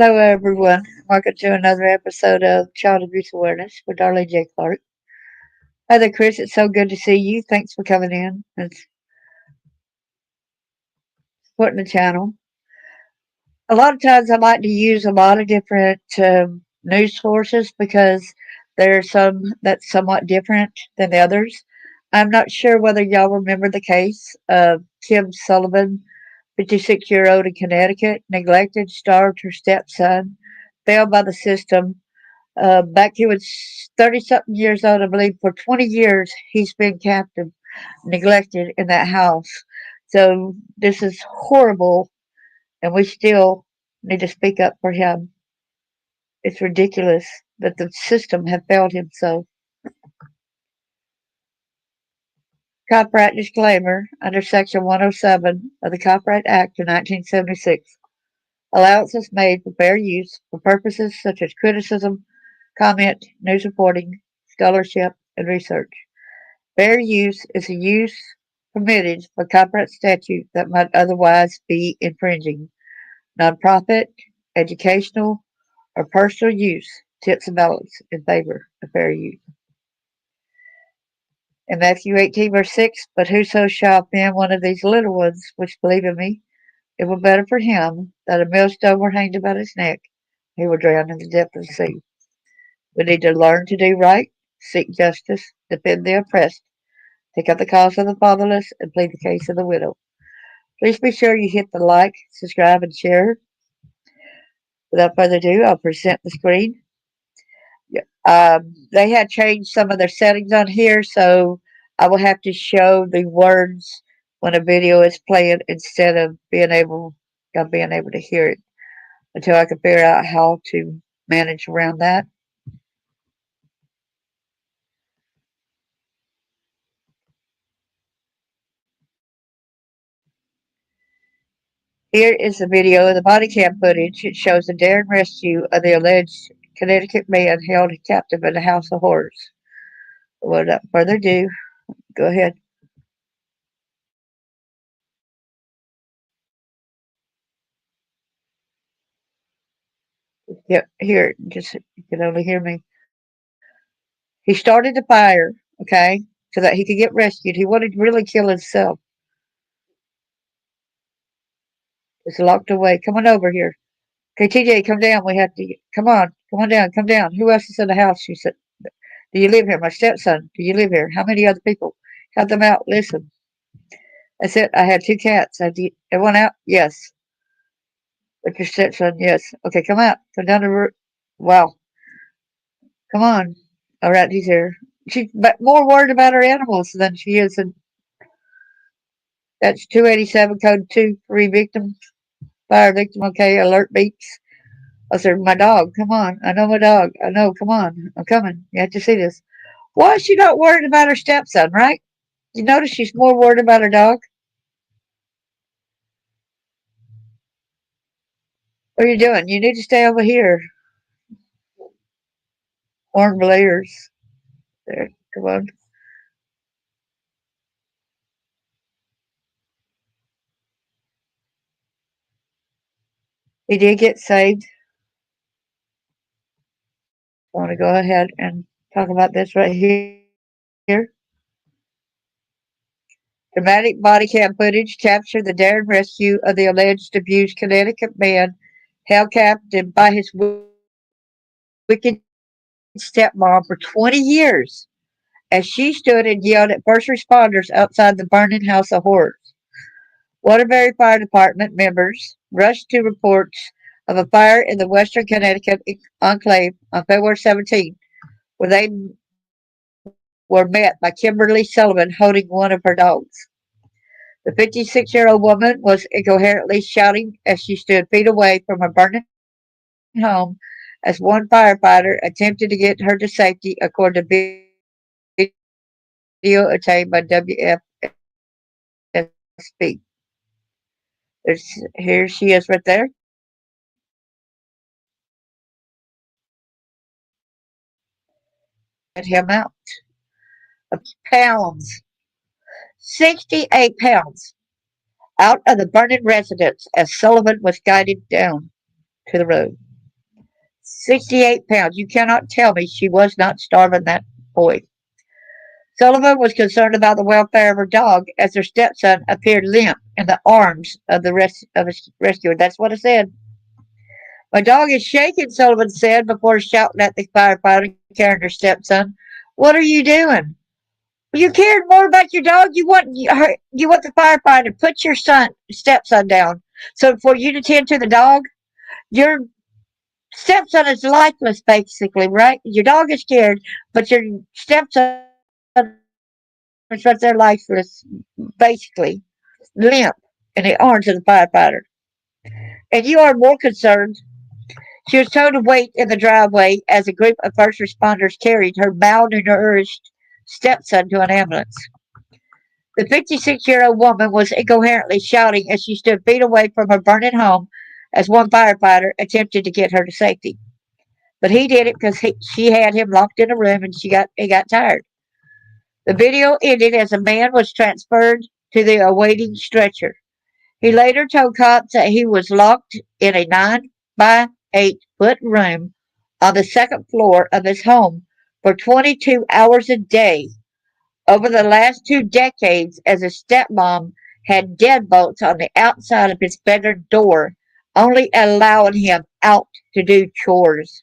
Hello, everyone. Welcome to another episode of Child Abuse Awareness with Darlene J. Clark. Hi there, Chris. It's so good to see you. Thanks for coming in and supporting the channel. A lot of times I like to use a lot of different news sources because there are some that's somewhat different than the others. I'm not sure whether y'all remember the case of Kim Sullivan, 56-year-old in Connecticut, neglected, starved her stepson, failed by the system. Back he was 30 something years old, I believe. For 20 years, he's been captive, neglected in that house. So this is horrible, and we still need to speak up for him. It's ridiculous that the system have failed him so. Copyright disclaimer under Section 107 of the Copyright Act of 1976. Allowance is made for fair use for purposes such as criticism, comment, news reporting, scholarship, and research. Fair use is a use permitted for copyright statute that might otherwise be infringing. Nonprofit, educational, or personal use tips and balance in favor of fair use. In Matthew 18, verse 6, but whoso shall offend one of these little ones which believe in me, it were better for him that a millstone were hanged about his neck, he were drowned in the depth of the sea. We need to learn to do right, seek justice, defend the oppressed, take up the cause of the fatherless, and plead the case of the widow. Please be sure you hit the like, subscribe, and share. Without further ado, I'll present the screen. They had changed some of their settings on here, so I will have to show the words when a video is playing instead of being able to hear it until I can figure out how to manage around that. Here is the video of the body cam footage. It shows the daring rescue of the alleged Connecticut man held captive in a house of horrors. Without further ado, go ahead. Yep, here, just you can only hear me. He started the fire, okay, so that he could get rescued. He wanted to really kill himself. It's locked away. Come on over here. Okay, TJ, come down. We have to. Come on down. Come down. Who else is in the house? She said. Do you live here? My stepson. Do you live here? How many other people? Help them out. Listen. That's it. I had two cats. Everyone out? Yes. With your stepson? Yes. Okay, come out. Come down the road. Wow. Come on. All right, he's here. She's more worried about her animals than she is. And that's 287 code 23 victim. Fire victim. Okay, alert beeps. I said, my dog. Come on. I know my dog. I know. Come on. I'm coming. You have to see this. Why is she not worried about her stepson, right? You notice she's more worried about her dog? What are you doing? You need to stay over here. Horn blares. There, come on. He did get saved. I want to go ahead and talk about this right here. Dramatic body cam footage captured the daring rescue of the alleged abused Connecticut man held captive by his wicked stepmom for 20 years as she stood and yelled at first responders outside the burning house of horrors. Waterbury Fire Department members rushed to reports of a fire in the western Connecticut enclave on February 17, where they were met by Kimberly Sullivan holding one of her dogs. The 56-year-old woman was incoherently shouting as she stood feet away from her burning home as one firefighter attempted to get her to safety, according to video obtained by WFSB. Here she is right there. Let him out. Pounds, 68 pounds, out of the burning residence as Sullivan was guided down to the road. 68 pounds. You cannot tell me she was not starving that boy. Sullivan was concerned about the welfare of her dog as her stepson appeared limp in the arms of his rescuer. That's what it said. My dog is shaking, Sullivan said before shouting at the firefighter carrying her stepson. What are you doing? You cared more about your dog. You want the firefighter. Put your stepson down. So for you to tend to the dog, your stepson is lifeless, basically, right? Your dog is scared, but your stepson is right there lifeless, basically, limp in the arms of the firefighter. And you are more concerned. She was told to wait in the driveway as a group of first responders carried her malnourished stepson to an ambulance. The 56-year-old woman was incoherently shouting as she stood feet away from her burning home as one firefighter attempted to get her to safety. But he did it because she had him locked in a room and he got tired. The video ended as a man was transferred to the awaiting stretcher. He later told cops that he was locked in a 9 by 8 foot room on the second floor of his home for 22 hours a day over the last 2 decades as a stepmom had deadbolts on the outside of his bedroom door, only allowing him out to do chores.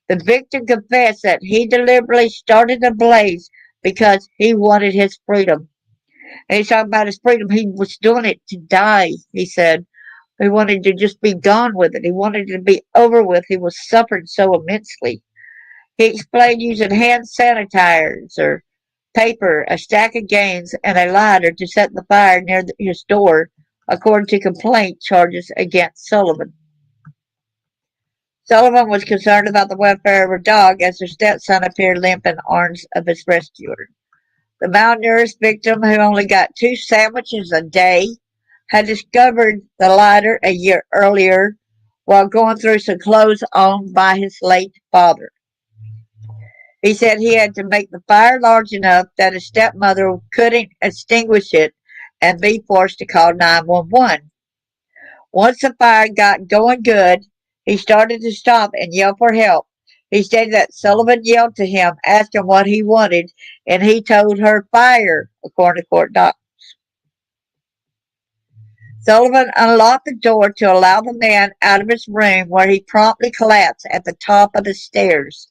The victim confessed that he deliberately started the blaze because he wanted his freedom. And he's talking about his freedom. He was doing it to die, he said. He wanted to just be gone with it. He wanted it to be over with. He was suffering so immensely. He explained using hand sanitizer, paper, a stack of games, and a lighter to set the fire near his door, according to complaint charges against Sullivan. Sullivan was concerned about the welfare of her dog as her stepson appeared limp in the arms of his rescuer. The malnourished victim, who only got 2 sandwiches a day, had discovered the lighter a year earlier while going through some clothes owned by his late father. He said he had to make the fire large enough that his stepmother couldn't extinguish it and be forced to call 911. Once the fire got going good, he started to stop and yell for help. He stated that Sullivan yelled to him, asking what he wanted, and he told her fire, according to court documents. Sullivan unlocked the door to allow the man out of his room, where he promptly collapsed at the top of the stairs.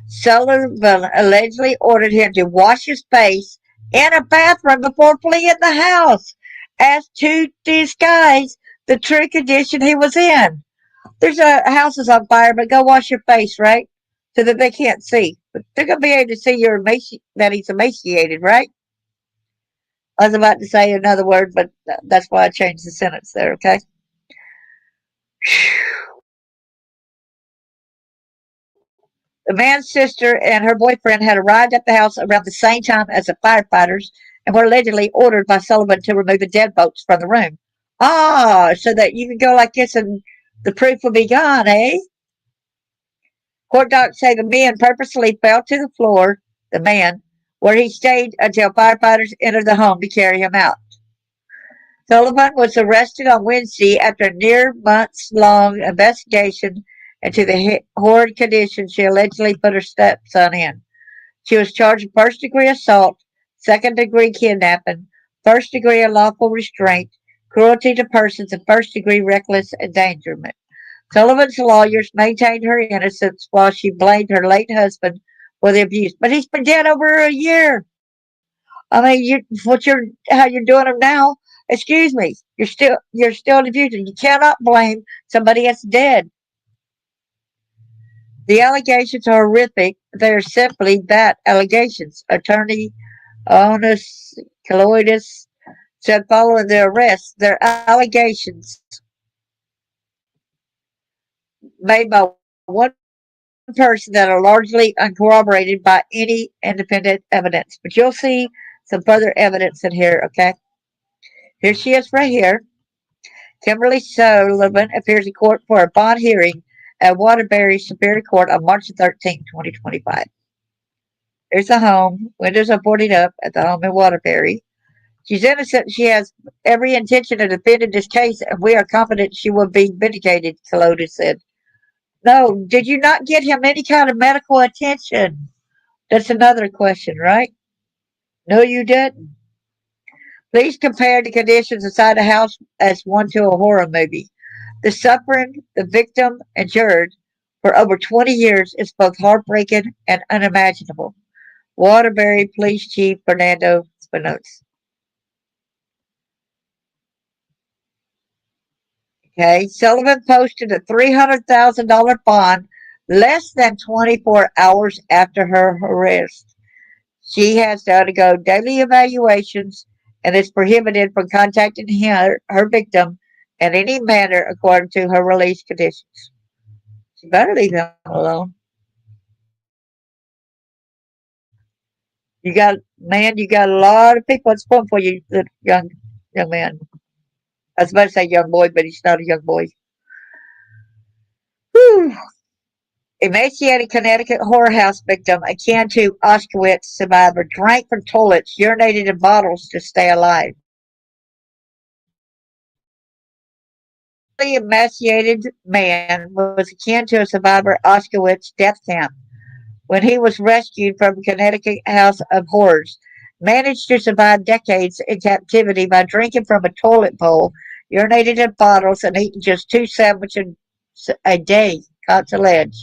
Sullivan allegedly ordered him to wash his face in a bathroom before fleeing the house, as to disguise the true condition he was in. There's a house is on fire, but go wash your face, right? So that they can't see. But they're going to be able to see that he's emaciated, right? I was about to say another word, but that's why I changed the sentence there, okay? The man's sister and her boyfriend had arrived at the house around the same time as the firefighters and were allegedly ordered by Sullivan to remove the deadbolts from the room. Ah, so that you can go like this and the proof will be gone, eh? Court docs say the man purposely fell to the floor, the man, where he stayed until firefighters entered the home to carry him out. Sullivan was arrested on Wednesday after a near months-long investigation into the horrid condition she allegedly put her stepson in. She was charged with first-degree assault, second-degree kidnapping, first-degree unlawful restraint, cruelty to persons, and first-degree reckless endangerment. Sullivan's lawyers maintained her innocence while she blamed her late husband for the abuse. But he's been dead over a year. I mean, how you're doing him now? Excuse me, you're still in the future. You cannot blame somebody that's dead. The allegations are horrific. They're simply that allegations. Attorney Onus Kaloidis said following the arrest, they're allegations made by one person that are largely uncorroborated by any independent evidence. But you'll see some further evidence in here, okay? Here she is right here. Kimberly Sullivan appears in court for a bond hearing at Waterbury Superior Court on March 13, 2025. There's the home. Windows are boarded up at the home in Waterbury. She's innocent. She has every intention of defending this case, and we are confident she will be vindicated, Kalota said. No, did you not get him any kind of medical attention? That's another question, right? No, you didn't. Please compare the conditions inside the house as one to a horror movie. The suffering the victim endured for over 20 years is both heartbreaking and unimaginable. Waterbury Police Chief Fernando Spinoza. Okay, Sullivan posted a $300,000 bond less than 24 hours after her arrest. She has to undergo daily evaluations and is prohibited from contacting her victim in any manner according to her release conditions. She better leave him alone. You got a lot of people that's pulling for you, young man. I was about to say young boy, but he's not a young boy. Whew. Emaciated Connecticut whorehouse victim akin to Auschwitz survivor drank from toilets, urinated in bottles to stay alive. The emaciated man was akin to a survivor Auschwitz death camp when he was rescued from Connecticut House of Horrors. Managed to survive decades in captivity by drinking from a toilet bowl, urinated in bottles, and eating just two sandwiches a day, cops allege.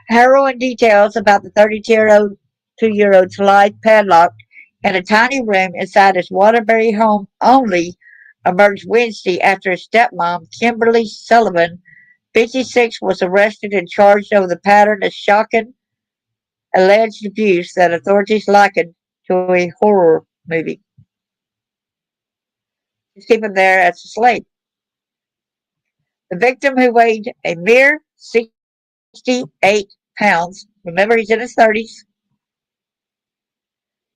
Harrowing details about the 32-year-old's life padlocked in a tiny room inside his Waterbury home only emerged Wednesday after his stepmom, Kimberly Sullivan, 56, was arrested and charged over the pattern of shocking alleged abuse that authorities likened to a horror movie. Just keep him there as a slave. The victim, who weighed a mere 68 pounds, remember he's in his 30s,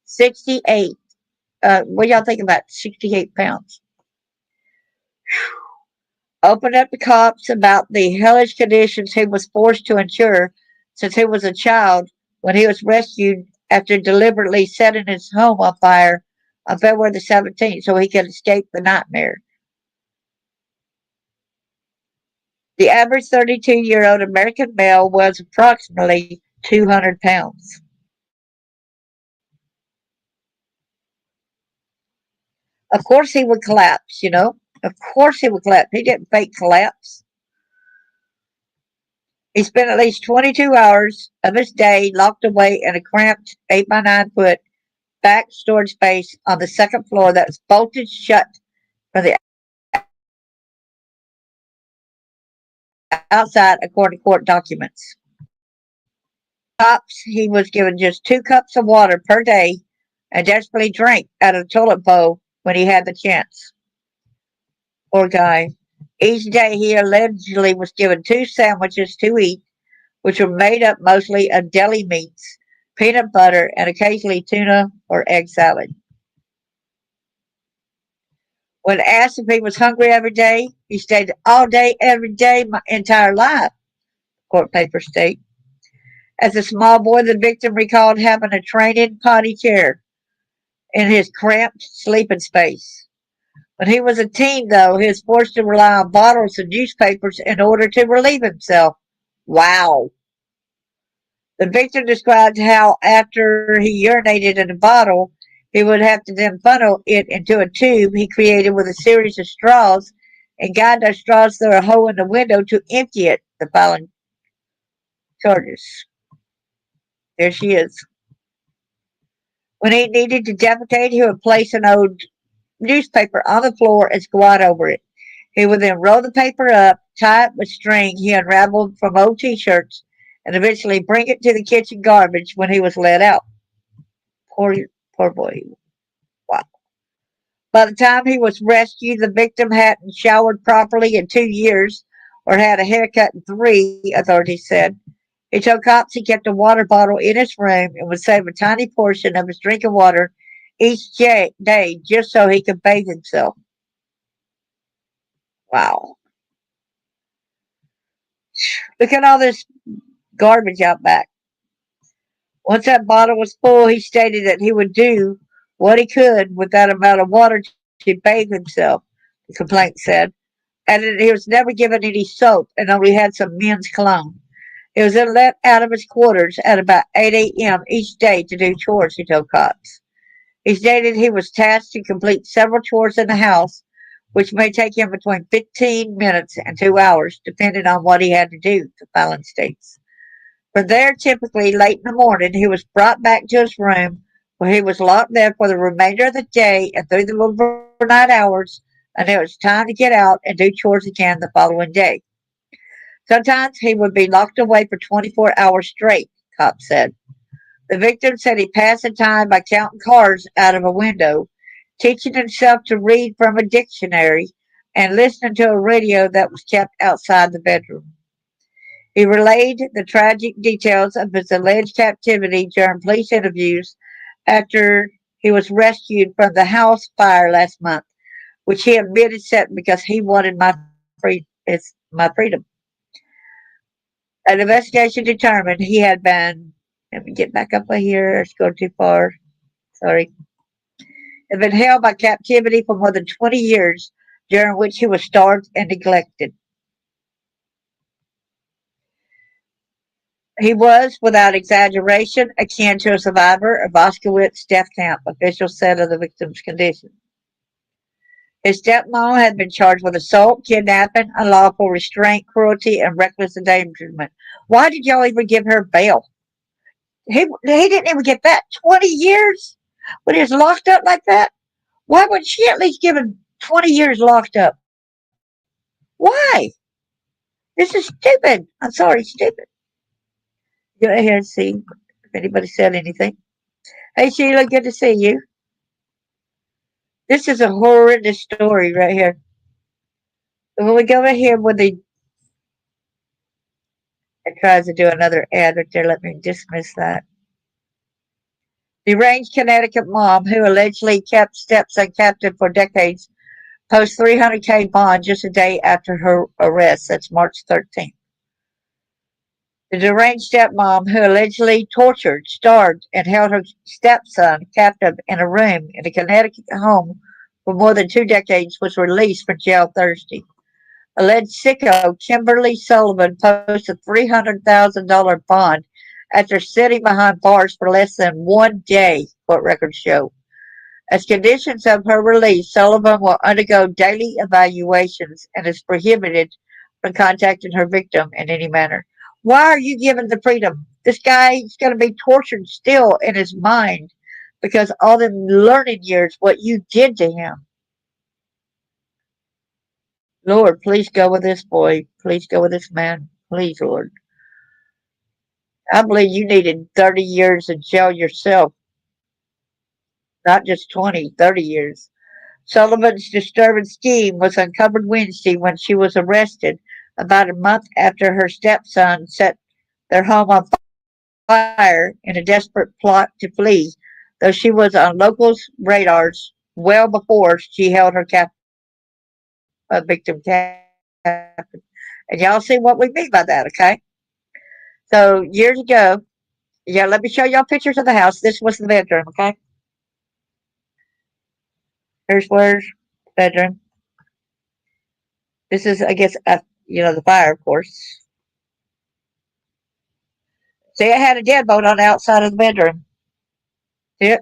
68. What y'all think about 68 pounds? Opened up to cops about the hellish conditions he was forced to endure since he was a child when he was rescued after deliberately setting his home on fire on February the 17th so he could escape the nightmare. The average 32-year-old American male was approximately 200 pounds. Of course he would collapse, you know. Of course he would collapse. He didn't fake collapse. He spent at least 22 hours of his day locked away in a cramped 8 by 9 foot back storage space on the second floor that was bolted shut from the outside, according to court documents. Cops, he was given just 2 cups of water per day and desperately drank out of the toilet bowl when he had the chance. Poor guy. Each day he allegedly was given 2 sandwiches to eat, which were made up mostly of deli meats, peanut butter, and occasionally tuna or egg salad. When asked if he was hungry every day, he stated, "All day, every day, my entire life," court papers state. As a small boy, the victim recalled having a training potty chair in his cramped sleeping space. When he was a teen, though, he was forced to rely on bottles and newspapers in order to relieve himself. Wow. The victim described how after he urinated in a bottle, he would have to then funnel it into a tube he created with a series of straws and guide those straws through a hole in the window to empty it, the filing charges. There she is. When he needed to defecate, he would place an old newspaper on the floor and squat over it. He would then roll the paper up, tie it with string he unraveled from old t-shirts, and eventually bring it to the kitchen garbage when he was let out. Poor, poor boy. Wow. By the time he was rescued, the victim hadn't showered properly in 2 years or had a haircut in three, authorities said. He told cops he kept a water bottle in his room and would save a tiny portion of his drinking water each day just so he could bathe himself. Wow. Look at all this garbage out back. Once that bottle was full, he stated that he would do what he could with that amount of water to bathe himself, the complaint said, and that he was never given any soap and only had some men's cologne. He was then let out of his quarters at about 8 a.m. each day to do chores, he told cops. He stated he was tasked to complete several chores in the house, which may take him between 15 minutes and 2 hours, depending on what he had to do, the filing states. From there, typically late in the morning, he was brought back to his room, where he was locked there for the remainder of the day and through the overnight hours until it was time to get out and do chores again the following day. Sometimes he would be locked away for 24 hours straight, cops said. The victim said he passed the time by counting cars out of a window, teaching himself to read from a dictionary, and listening to a radio that was kept outside the bedroom. He relayed the tragic details of his alleged captivity during police interviews after he was rescued from the house fire last month, which he admitted set because he wanted my freedom. An investigation determined he had been. Let me get back up here. It's going too far. Sorry. Had been held by captivity for more than 20 years, during which he was starved and neglected. He was, without exaggeration, akin to a survivor of Auschwitz death camp, officials said of the victim's condition. His stepmom had been charged with assault, kidnapping, unlawful restraint, cruelty, and reckless endangerment. Why did y'all even give her bail? He didn't even get that. 20 years when he was locked up like that? Why would she at least give him 20 years locked up? Why? This is stupid. I'm sorry, stupid. Go ahead and see if anybody said anything. Hey, Sheila, good to see you. This is a horrendous story right here. So when we go in here with the, it tries to do another ad right there. Let me dismiss that. Deranged Connecticut mom who allegedly kept stepson captive for decades posts 300K bond just a day after her arrest. That's March 13th. The deranged stepmom who allegedly tortured, starved, and held her stepson captive in a room in a Connecticut home for more than 2 decades was released from jail Thursday. Alleged sicko Kimberly Sullivan posted $300,000 bond after sitting behind bars for less than 1 day, court records show. As conditions of her release, Sullivan will undergo daily evaluations and is prohibited from contacting her victim in any manner. Why are you giving the freedom? This guy is going to be tortured still in his mind because all the learning years, what you did to him. Lord, please go with this boy. Please go with this man. Please, Lord. I believe you needed 30 years in jail yourself, not just 20, 30 years. Sullivan's disturbing scheme was uncovered Wednesday when she was arrested about a month after her stepson set their home on fire in a desperate plot to flee, though she was on locals' radars well before she held her victim captive. And y'all see what we mean by that, okay? So years ago, yeah, let me show y'all pictures of the house. This was the bedroom, okay? Here's where's bedroom. This is, I guess, the fire, of course. See, it had a deadbolt on the outside of the bedroom. See it?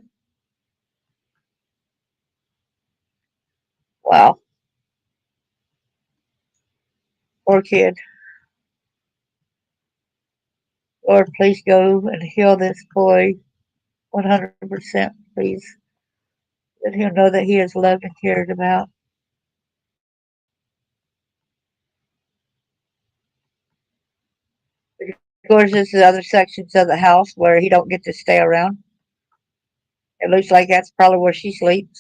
Wow. Poor kid. Lord, please go and heal this boy 100%, please. Let him know that he is loved and cared about. Of course, this is other sections of the house where he don't get to stay around. It looks like that's probably where she sleeps.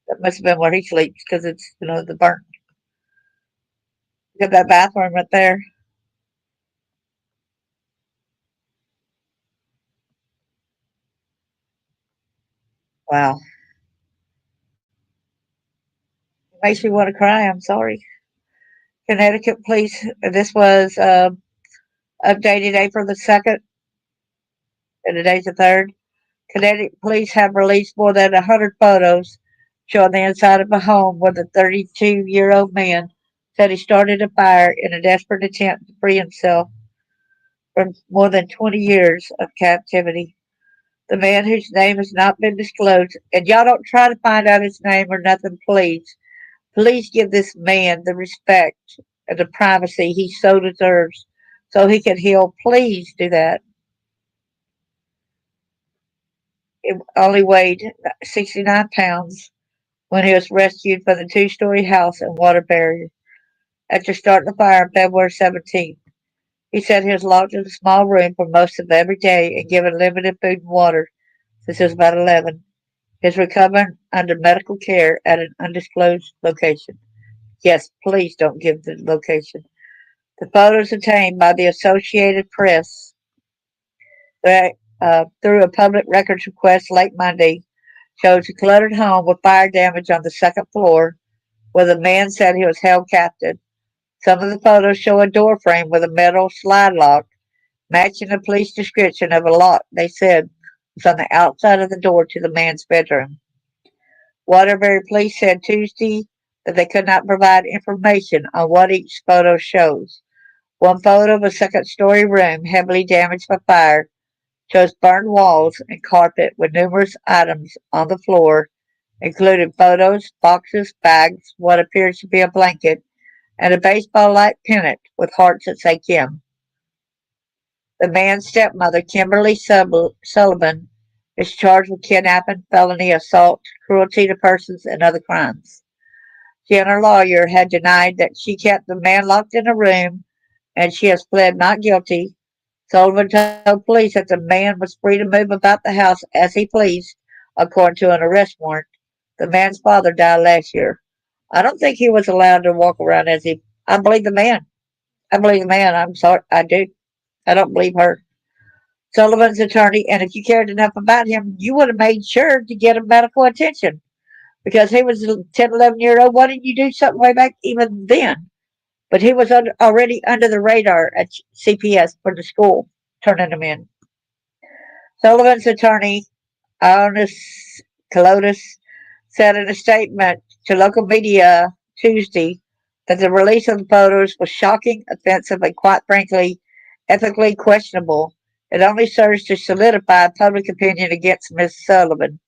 That must have been where he sleeps because it's, the burnt. Look at that bathroom right there. Wow. Makes me want to cry. I'm sorry. Connecticut police, this was updated April the 2nd, and today's the 3rd. Connecticut police have released more than 100 photos showing the inside of a home where the 32-year-old man said he started a fire in a desperate attempt to free himself from more than 20 years of captivity. The man whose name has not been disclosed, and y'all don't try to find out his name or nothing, please. Please give this man the respect and the privacy he so deserves so he can heal. Please do that. It only weighed 69 pounds when he was rescued from the two-story house in Waterbury after starting the fire on February 17th. He said he was locked in a small room for most of every day and given limited food and water since he was about 11. He is recovering under medical care at an undisclosed location. Yes, please don't give the location. The photos obtained by the Associated Press through a public records request late Monday shows a cluttered home with fire damage on the second floor where the man said he was held captive. Some of the photos show a door frame with a metal slide lock, matching the police description of a lock they said was on the outside of the door to the man's bedroom. Waterbury police said Tuesday that they could not provide information on what each photo shows. One photo of a second story room heavily damaged by fire shows burned walls and carpet with numerous items on the floor, including photos, boxes, bags, what appears to be a blanket, and a baseball-like pennant with hearts that say Kim. The man's stepmother, Kimberly Sullivan, is charged with kidnapping, felony assault, cruelty to persons, and other crimes. She and her lawyer had denied that she kept the man locked in a room, and she has pled not guilty. Sullivan told police that the man was free to move about the house as he pleased, according to an arrest warrant. The man's father died last year. I don't think he was allowed to walk around as he. I believe the man. I believe the man. I'm sorry. I do. I don't believe her. Sullivan's attorney, and if you cared enough about him, you would have made sure to get him medical attention because he was a 10, 11-year old. Why didn't you do something way back even then? But he was already under the radar at CPS for the school, turning him in. Sullivan's attorney, Ioannis Kalotis, said in a statement to local media Tuesday that the release of the photos was shocking, offensive, and quite frankly, ethically questionable. It only serves to solidify public opinion against Miss Sullivan.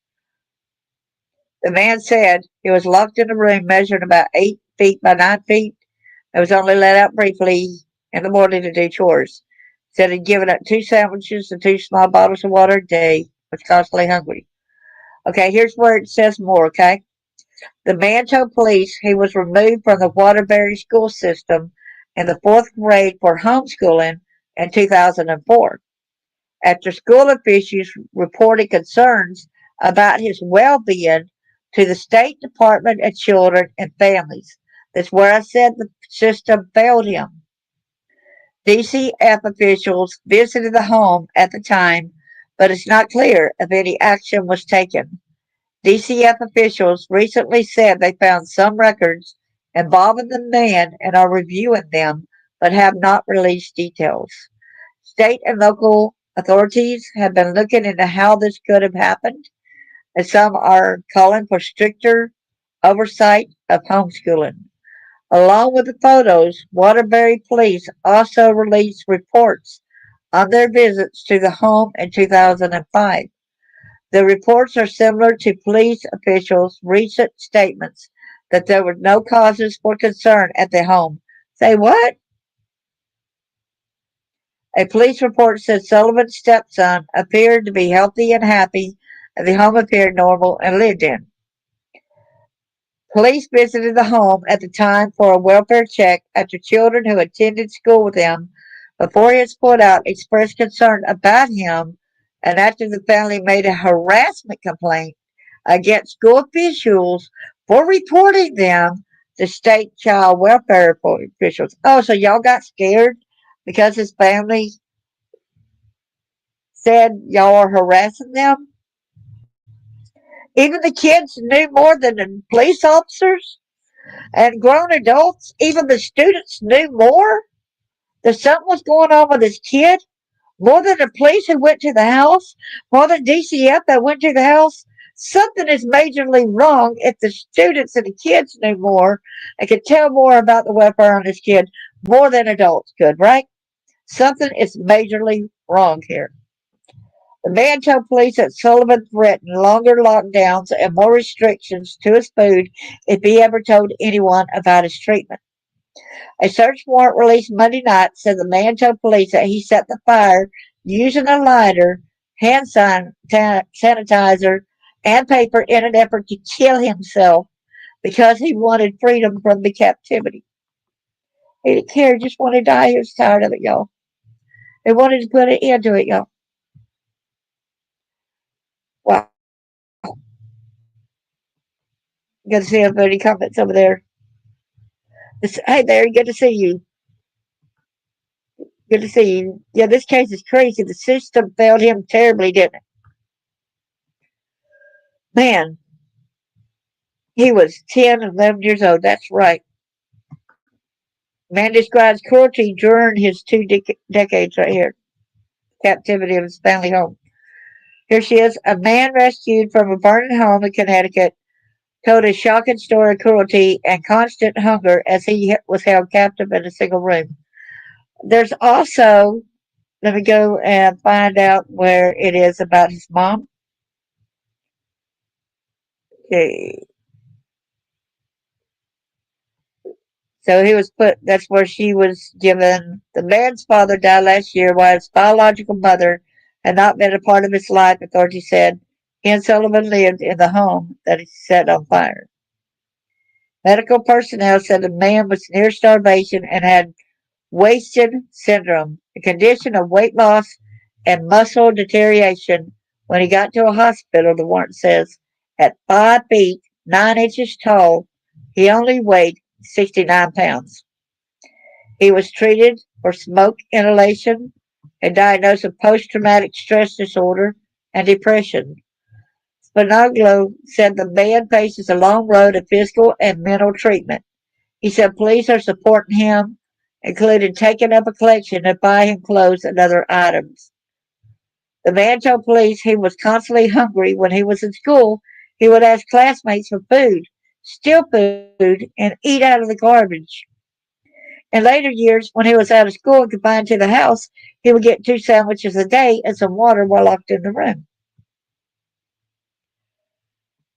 The man said he was locked in a room measuring about 8 feet by 9 feet and was only let out briefly in the morning to do chores. Said he'd given up 2 sandwiches and 2 small bottles of water a day, was constantly hungry. Okay, here's where it says more, okay? The man told police he was removed from the Waterbury school system in the fourth grade for homeschooling in 2004 after school officials reported concerns about his well-being to the State Department of Children and Families. That's where I said the system failed him. DCF officials visited the home at the time, but it's not clear if any action was taken. DCF officials recently said they found some records involving the man and are reviewing them, but have not released details. State and local authorities have been looking into how this could have happened, and some are calling for stricter oversight of homeschooling. Along with the photos, Waterbury police also released reports on their visits to the home in 2005. The reports are similar to police officials' recent statements that there were no causes for concern at the home. Say what? A police report said Sullivan's stepson appeared to be healthy and happy, and the home appeared normal and lived in. Police visited the home at the time for a welfare check after children who attended school with him before he was put out expressed concern about him and after the family made a harassment complaint against school officials for reporting them to state child welfare officials. Oh, so y'all got scared because his family said y'all are harassing them? Even the kids knew more than the police officers and grown adults. Even the students knew more that something was going on with this kid More than the police who went to the house, more than DCF that went to the house. Something is majorly wrong if the students and the kids knew more and could tell more about the welfare on this kid more than adults could, right? Something is majorly wrong here. The man told police that Sullivan threatened longer lockdowns and more restrictions to his food if he ever told anyone about his treatment. A search warrant released Monday night said the man told police that he set the fire using a lighter, sanitizer, and paper in an effort to kill himself because he wanted freedom from the captivity. He didn't care, just wanted to die. He was tired of it, y'all. He wanted to put an end to it, y'all. Wow. Good to see everybody comments over there. Hey there, good to see you. Good to see you. Yeah, this case is crazy. The system failed him terribly, didn't it? Man, he was 10, 11 years old. That's right. Man describes cruelty during his decades right here. Captivity of his family home. Here she is. A man rescued from a burning home in Connecticut told a shocking story of cruelty and constant hunger as he was held captive in a single room. There's also, let me go and find out where it is about his mom. Okay. So he was put, that's where she was given. The man's father died last year while his biological mother had not been a part of his life, authorities said. He and Sullivan lived in the home that he set on fire. Medical personnel said the man was near starvation and had wasted syndrome, a condition of weight loss and muscle deterioration. When he got to a hospital, the warrant says, at 5 feet, 9 inches tall, he only weighed 69 pounds. He was treated for smoke inhalation and diagnosed with post-traumatic stress disorder and depression. Spinoglo said the man faces a long road of physical and mental treatment. He said police are supporting him, including taking up a collection to buy him clothes and other items. The man told police he was constantly hungry when he was in school. He would ask classmates for food, steal food, and eat out of the garbage. In later years, when he was out of school and confined to the house, he would get 2 sandwiches a day and some water while locked in the room.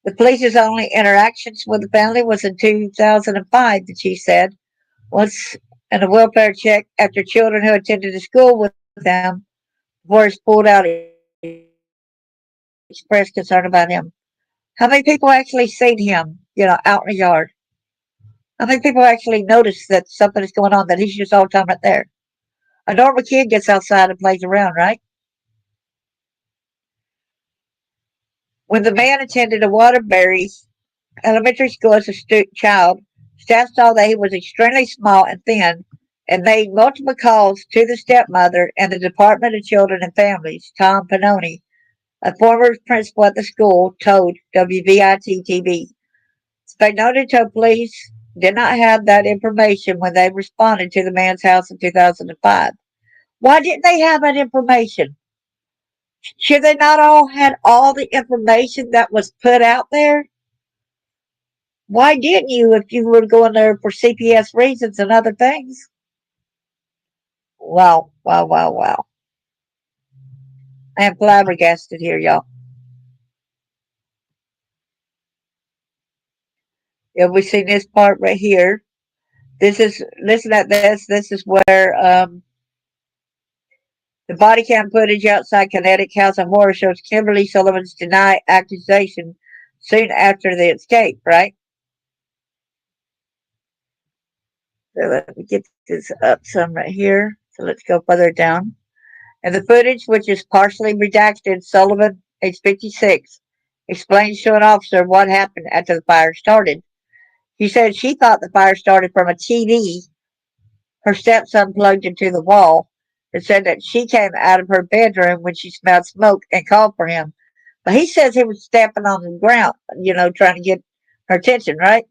The police's only interactions with the family was in 2005, the chief said. Once in a welfare check after children who attended the school with him before he pulled out expressed concern about him. How many people actually seen him, out in the yard? How many people actually notice that something is going on, that he's just all the time right there? A normal kid gets outside and plays around, right? When the man attended a Waterbury elementary school as a child, staff saw that he was extremely small and thin and made multiple calls to the stepmother and the Department of Children and Families. Tom Pannoni, a former principal at the school, told WVIT-TV. Spagnoni told police did not have that information when they responded to the man's house in 2005. Why didn't they have that information? Should they not all had all the information that was put out there? Why didn't you if you were going there for CPS reasons and other things? Wow, wow, wow, wow. I am flabbergasted here, y'all. Yeah, we see this part right here. This is, listen at this. This is where the body cam footage outside Connecticut House of Horror shows Kimberly Sullivan's denied accusation soon after the escape, right? So let me get this up some right here. So let's go further down. And the footage, which is partially redacted, Sullivan, age 56, explains to an officer what happened after the fire started. She said she thought the fire started from a TV her stepson plugged into the wall, and said that she came out of her bedroom when she smelled smoke and called for him. But he says he was stamping on the ground, trying to get her attention, right?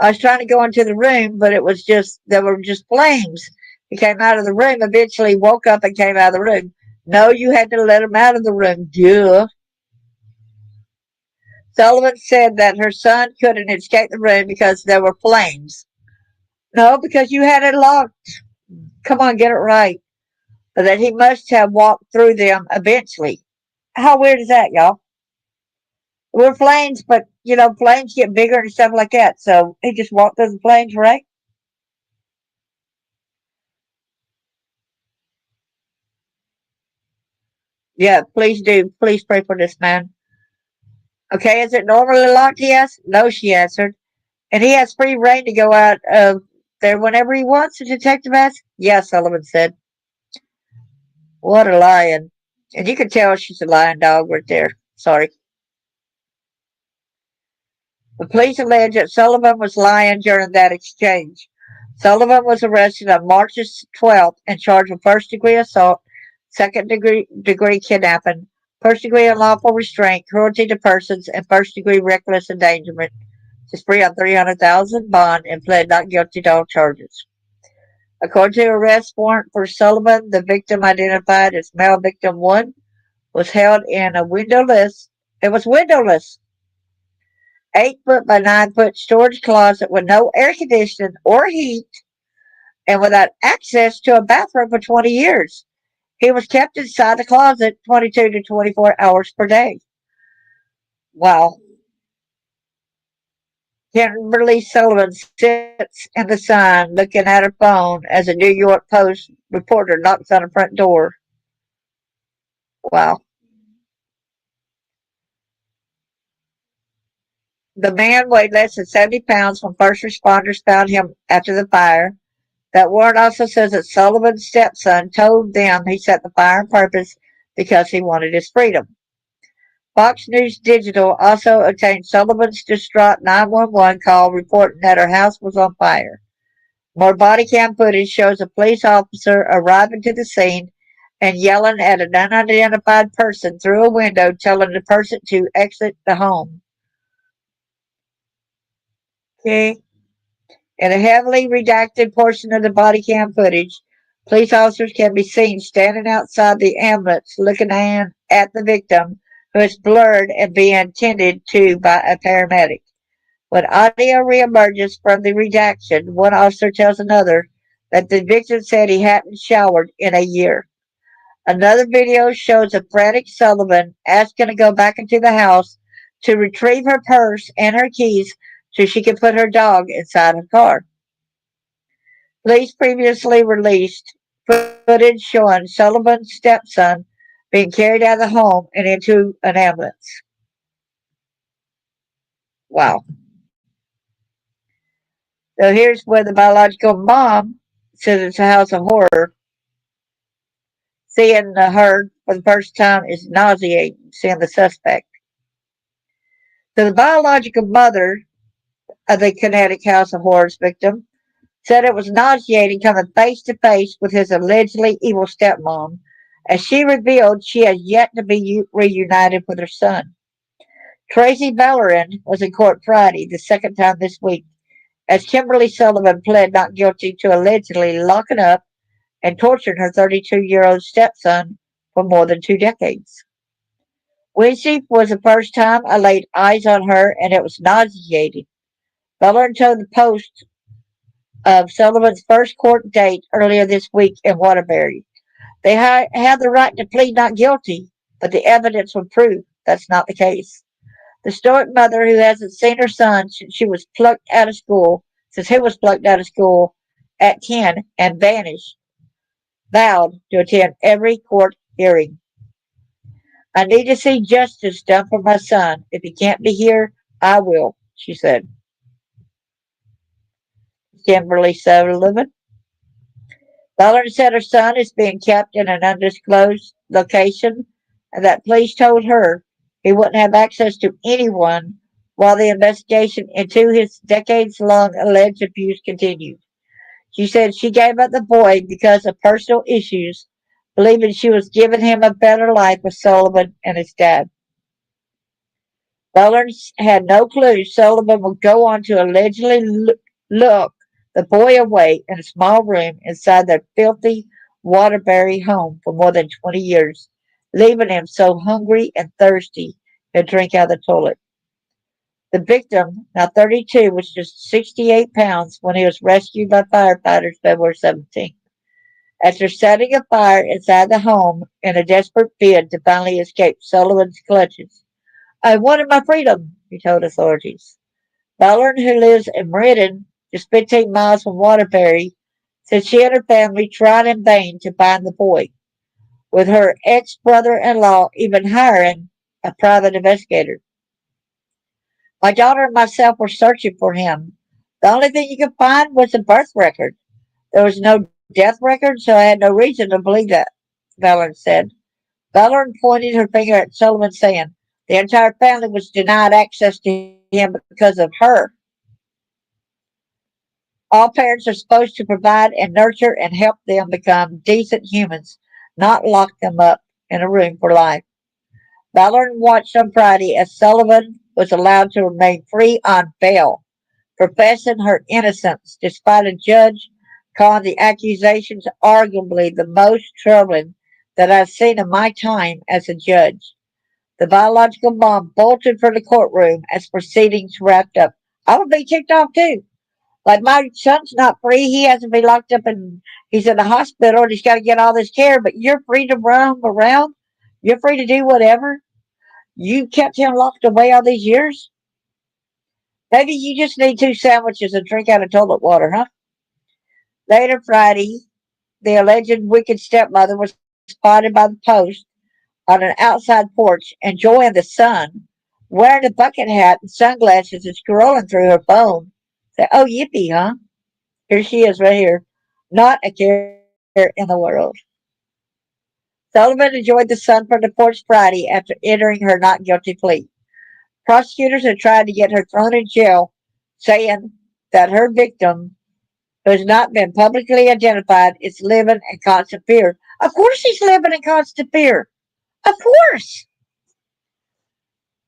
I was trying to go into the room, but it was just, there were just flames. He came out of the room, eventually woke up and came out of the room. No, you had to let him out of the room. Duh. Sullivan said that her son couldn't escape the room because there were flames. No, because you had it locked. Come on, get it right. But that he must have walked through them eventually. How weird is that, y'all? We're flames, but flames get bigger and stuff like that. So he just walked through the flames, right? Yeah, please do. Please pray for this man. Okay, is it normally locked? He asked. No, she answered. And he has free reign to go out of there whenever he wants, the detective asked. Yeah, Sullivan said. What a lion. And you can tell she's a lion dog right there. Sorry. The police allege that Sullivan was lying during that exchange. Sullivan was arrested on March 12th and charged with first-degree assault, second-degree kidnapping, first-degree unlawful restraint, cruelty to persons, and first-degree reckless endangerment. He's free on $300,000 bond and pled not guilty to all charges. According to the arrest warrant for Sullivan, the victim identified as male victim 1 was held in a windowless, it was windowless, 8 foot by 9 foot storage closet with no air conditioning or heat and without access to a bathroom for 20 years. He was kept inside the closet 22 to 24 hours per day. Wow. Kimberly Sullivan sits in the sun looking at her phone as a New York Post reporter knocks on her front door. Wow. The man weighed less than 70 pounds when first responders found him after the fire. That warrant also says that Sullivan's stepson told them he set the fire on purpose because he wanted his freedom. Fox News Digital also obtained Sullivan's distraught 911 call reporting that her house was on fire. More body cam footage shows a police officer arriving to the scene and yelling at an unidentified person through a window, telling the person to exit the home. Okay. In a heavily redacted portion of the body cam footage, police officers can be seen standing outside the ambulance looking at the victim, who is blurred and being tended to by a paramedic. When audio reemerges from the redaction, one officer tells another that the victim said he hadn't showered in a year. Another video shows a frantic Sullivan asking to go back into the house to retrieve her purse and her keys so she can put her dog inside her car. Police previously released footage showing Sullivan's stepson being carried out of the home and into an ambulance. Wow. So here's where the biological mom says it's a house of horror. Seeing her for the first time is nauseating, seeing the suspect. So the biological mother of the Connecticut House of Horrors victim said it was nauseating coming face to face with his allegedly evil stepmom, as she revealed she has yet to be reunited with her son. Tracy Bellerin was in court Friday, the second time this week, as Kimberly Sullivan pled not guilty to allegedly locking up and torturing her 32-year-old stepson for more than 2 decades. Wednesday was the first time I laid eyes on her, and it was nauseating. Bellerin told the Post of Sullivan's first court date earlier this week in Waterbury. They have the right to plead not guilty, but the evidence would prove that's not the case. The stoic mother, who hasn't seen her son since he was plucked out of school, at 10 and vanished, vowed to attend every court hearing. I need to see justice done for my son. If he can't be here, I will, she said. Kimberly Sullivan. Ballard said her son is being kept in an undisclosed location and that police told her he wouldn't have access to anyone while the investigation into his decades-long alleged abuse continued. She said she gave up the boy because of personal issues, believing she was giving him a better life with Sullivan and his dad. Ballard had no clue Sullivan would go on to allegedly look the boy away in a small room inside their filthy Waterbury home for more than 20 years, leaving him so hungry and thirsty he'd drink out of the toilet. The victim, now 32, was just 68 pounds when he was rescued by firefighters February 17th. After setting a fire inside the home in a desperate bid to finally escape Sullivan's clutches, I wanted my freedom, he told authorities. Ballard, who lives in Meriden, just 15 miles from Waterbury, said she and her family tried in vain to find the boy, with her ex brother in law even hiring a private investigator. My daughter and myself were searching for him. The only thing you could find was a birth record. There was no death record, so I had no reason to believe that, Ballard said. Ballard pointed her finger at Sullivan, saying, the entire family was denied access to him because of her. All parents are supposed to provide and nurture and help them become decent humans, not lock them up in a room for life. Ballard watched on Friday as Sullivan was allowed to remain free on bail, professing her innocence despite a judge calling the accusations arguably the most troubling that I've seen in my time as a judge. The biological mom bolted for the courtroom as proceedings wrapped up. I would be kicked off too. Like my son's not free. He has to be locked up and he's in the hospital and he's got to get all this care, but you're free to roam around. You're free to do whatever. You kept him locked away all these years. Maybe you just need two sandwiches and drink out of toilet water, huh? Later Friday, the alleged wicked stepmother was spotted by the post on an outside porch enjoying the sun, wearing a bucket hat and sunglasses and scrolling through her phone. Say, oh, yippee, huh? Here she is right here. Not a care in the world. Sullivan enjoyed the sun from the porch Friday after entering her not guilty plea. Prosecutors had tried to get her thrown in jail, saying that her victim, who has not been publicly identified, is living in constant fear. Of course he's living in constant fear. Of course.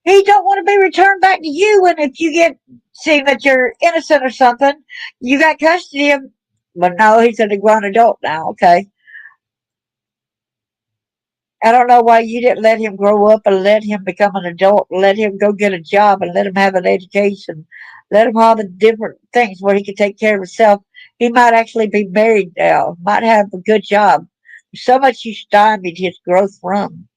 He don't want to be returned back to you, and if you get seen that you're innocent or something, you got custody of him. But no, he's a grown adult now, okay. I don't know why you didn't let him grow up and let him become an adult, let him go get a job and let him have an education, let him have the different things where he can take care of himself. He might actually be married now, might have a good job. So much you stymied his growth from.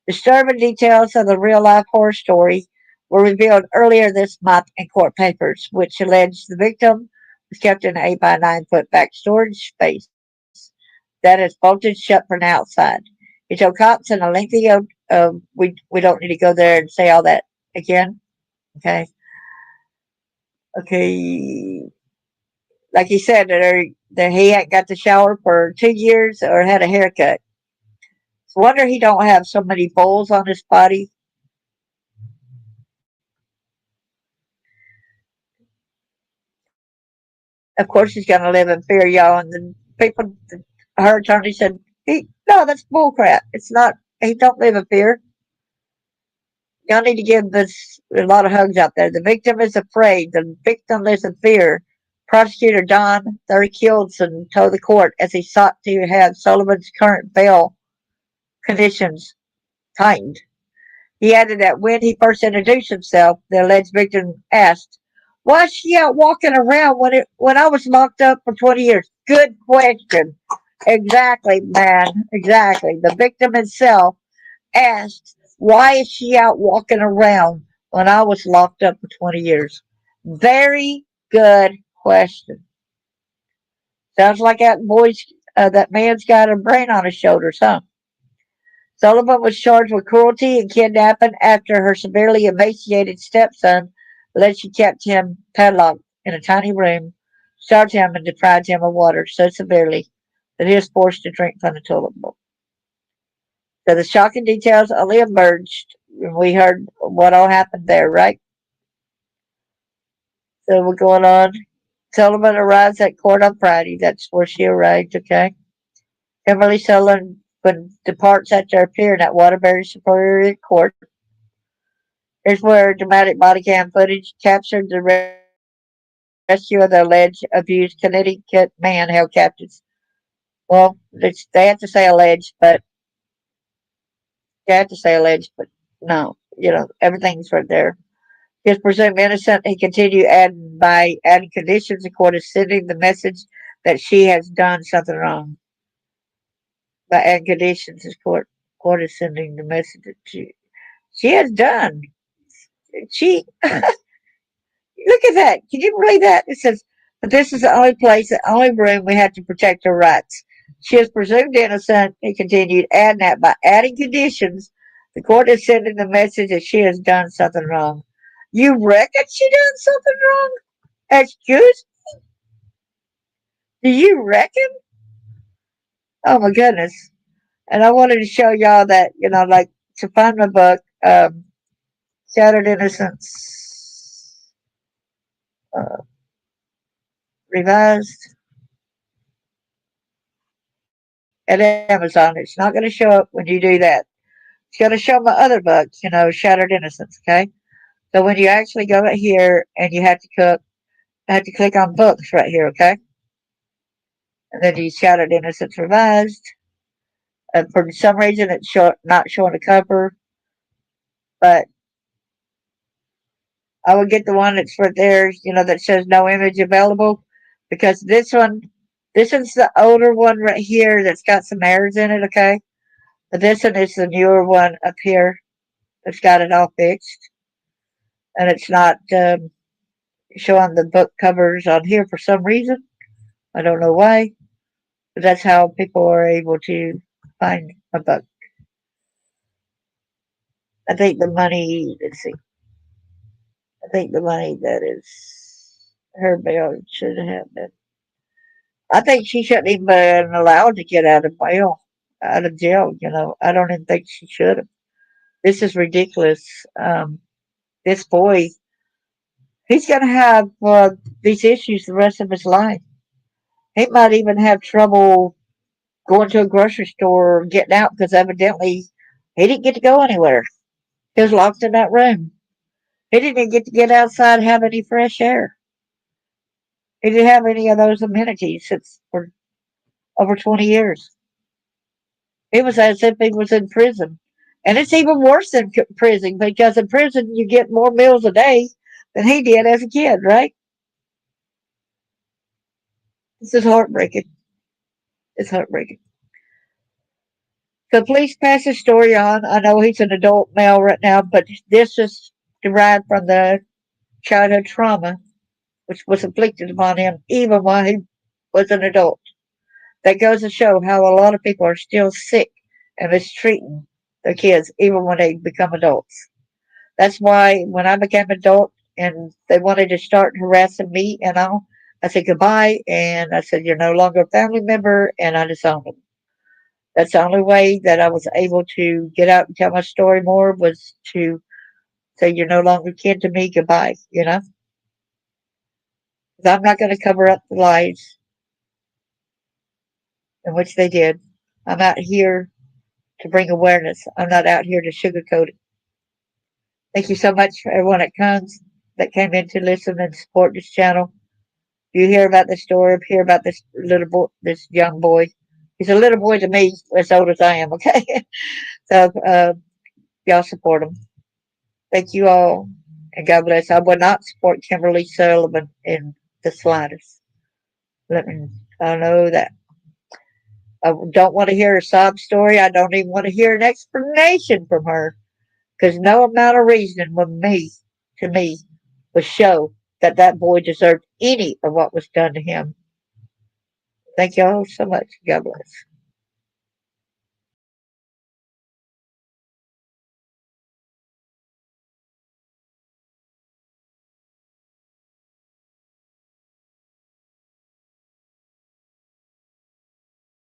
Disturbing details of the real life horror story were revealed earlier this month in court papers, which alleged the victim was kept in an 8 by 9 foot back storage space that is bolted shut from the outside. He told cops in a lengthy we don't need to go there and say all that again. Okay. Okay. Like he said, that he hadn't got the shower for 2 years or had a haircut. It's a wonder he don't have so many boils on his body. Of course he's gonna live in fear, y'all. And the people, her attorney said, no, that's bullcrap. It's not. He don't live in fear. Y'all need to give this a lot of hugs out there. The victim is afraid. The victim lives in fear. Prosecutor Don Thurkildson told the court as he sought to have Sullivan's current bail conditions tightened. He added that when he first introduced himself, the alleged victim asked, why is she out walking around when I was locked up for 20 years? Good question. Exactly, man. Exactly. The victim himself asked, why is she out walking around when I was locked up for 20 years? Very good question. Sounds like that man's got a brain on his shoulders, huh? Sullivan was charged with cruelty and kidnapping after her severely emaciated stepson alleged she kept him padlocked in a tiny room, starved him, and deprived him of water so severely that he was forced to drink from the toilet bowl. So the shocking details only emerged when we heard what all happened there, right? So we're going on. Sullivan arrives at court on Friday. That's where she arrived, okay? Kimberly Sullivan departs after appearing at Waterbury Superior Court. Here's where dramatic body cam footage captured the rescue of her rescue of the alleged abused Connecticut man held captive. Well, they have to say alleged, but they have to say alleged, but no, everything's right there. He is presumed innocent. He continued adding by adding conditions. The court is sending the message that she has done something wrong. By adding conditions, the court is sending the message that she has done. She Look at that. Can you believe that? It says, but this is the only place, the only room we have to protect her rights. She is presumed innocent. He continued, adding that by adding conditions, the court is sending the message that she has done something wrong. You reckon she done something wrong? Excuse? Do you reckon? Oh my goodness. And I wanted to show y'all that, like to find my book, Shattered Innocence, uh, revised at Amazon. It's not going to show up when you do that. It's going to show my other books, Shattered Innocence, okay? So when you actually go right here and you have to click on books right here, okay? And then you Shattered Innocence Revised. And for some reason it's not showing the cover, but I will get the one that's right there, that says no image available. Because this one's the older one right here that's got some errors in it, okay? But this one is the newer one up here that's got it all fixed. And it's not showing the book covers on here for some reason. I don't know why, but that's how people are able to find a book. I think the money, let's see, I think the money that is her bail should have been. I think she shouldn't even been allowed to get out of jail. I don't even think she should have. This is ridiculous. This boy, he's going to have these issues the rest of his life. He might even have trouble going to a grocery store or getting out because evidently he didn't get to go anywhere. He was locked in that room. He didn't even get to get outside and have any fresh air. He didn't have any of those amenities since for over 20 years. It was as if he was in prison. And it's even worse than prison because in prison you get more meals a day than he did as a kid, right? This is heartbreaking. It's heartbreaking. The police pass his story on. I know he's an adult male right now, but this is derived from the childhood trauma which was inflicted upon him even while he was an adult. That goes to show how a lot of people are still sick and mistreating their kids even when they become adults. That's why when I became an adult and they wanted to start harassing me and all, I said goodbye and I said, you're no longer a family member, and I disowned them. That's the only way that I was able to get out and tell my story more was to say, you're no longer kin to me, goodbye, 'Cause I'm not going to cover up the lies in which they did. I'm out here to bring awareness. I'm not out here to sugarcoat it. Thank you so much for everyone that came in to listen and support this channel. You hear about the story, hear about this little boy, this young boy. He's a little boy to me, as old as I am. Okay, so y'all support him. Thank you all, and God bless. I would not support Kimberly Sullivan in the slightest. Let me. I know that. I don't want to hear a sob story. I don't even want to hear an explanation from her because no amount of reasoning to me, would show that that boy deserved any of what was done to him. Thank you all so much. God bless.